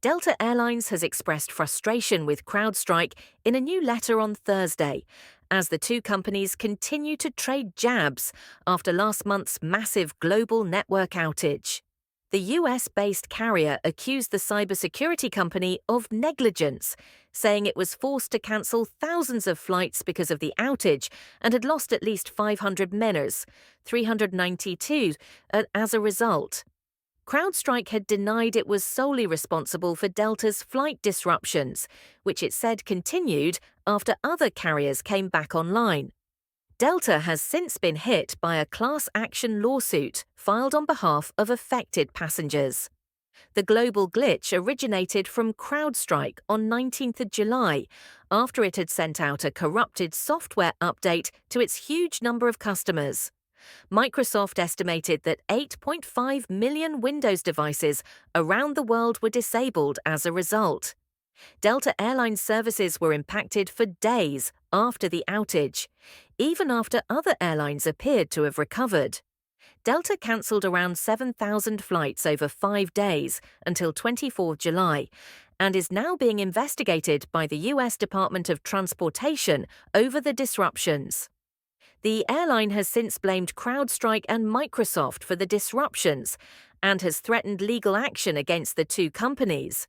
Delta Airlines has expressed frustration with CrowdStrike in a new letter on Thursday, as the two companies continue to trade jabs after last month's massive global network outage. The US-based carrier accused the cybersecurity company of negligence, saying it was forced to cancel thousands of flights because of the outage and had lost at least 500 minutes, 392, as a result. CrowdStrike had denied it was solely responsible for Delta's flight disruptions, which it said continued after other carriers came back online. Delta has since been hit by a class action lawsuit filed on behalf of affected passengers. The global glitch originated from CrowdStrike on 19th of July, after it had sent out a corrupted software update to its huge number of customers. Microsoft estimated that 8.5 million Windows devices around the world were disabled as a result. Delta Airlines services were impacted for days after the outage, even after other airlines appeared to have recovered. Delta cancelled around 7,000 flights over 5 days until 24 July and is now being investigated by the US Department of Transportation over the disruptions. The airline has since blamed CrowdStrike and Microsoft for the disruptions and has threatened legal action against the two companies.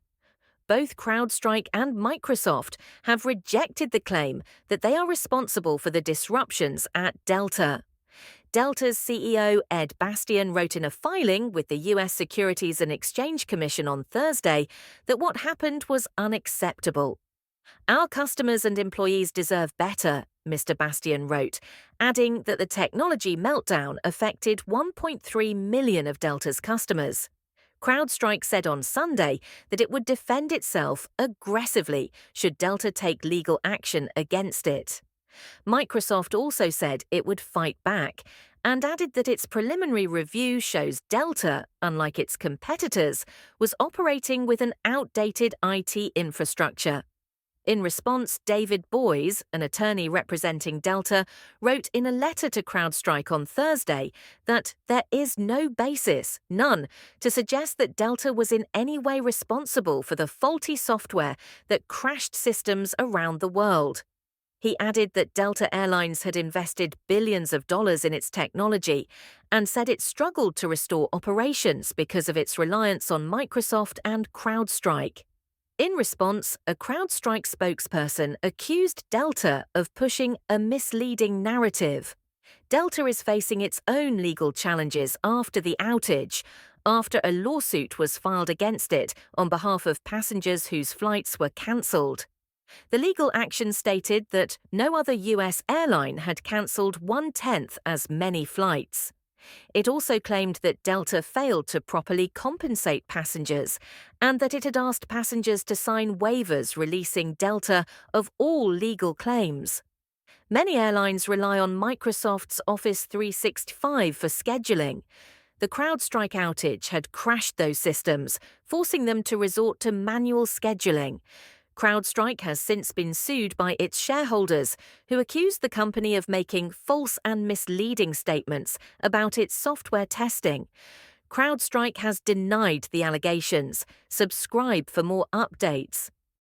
Both CrowdStrike and Microsoft have rejected the claim that they are responsible for the disruptions at Delta. Delta's CEO Ed Bastian wrote in a filing with the US Securities and Exchange Commission on Thursday that what happened was unacceptable. "Our customers and employees deserve better," Mr. Bastian wrote, adding that the technology meltdown affected 1.3 million of Delta's customers. CrowdStrike said on Sunday that it would defend itself aggressively should Delta take legal action against it. Microsoft also said it would fight back and added that its preliminary review shows Delta, unlike its competitors, was operating with an outdated IT infrastructure. In response, David Boyes, an attorney representing Delta, wrote in a letter to CrowdStrike on Thursday that there is no basis, none, to suggest that Delta was in any way responsible for the faulty software that crashed systems around the world. He added that Delta Airlines had invested billions of dollars in its technology and said it struggled to restore operations because of its reliance on Microsoft and CrowdStrike. In response, a CrowdStrike spokesperson accused Delta of pushing a misleading narrative. Delta is facing its own legal challenges after the outage, after a lawsuit was filed against it on behalf of passengers whose flights were cancelled. The legal action stated that no other US airline had cancelled 1/10 as many flights. It also claimed that Delta failed to properly compensate passengers and that it had asked passengers to sign waivers releasing Delta of all legal claims. Many airlines rely on Microsoft's Office 365 for scheduling. The CrowdStrike outage had crashed those systems, forcing them to resort to manual scheduling. CrowdStrike has since been sued by its shareholders, who accused the company of making false and misleading statements about its software testing. CrowdStrike has denied the allegations. Subscribe for more updates.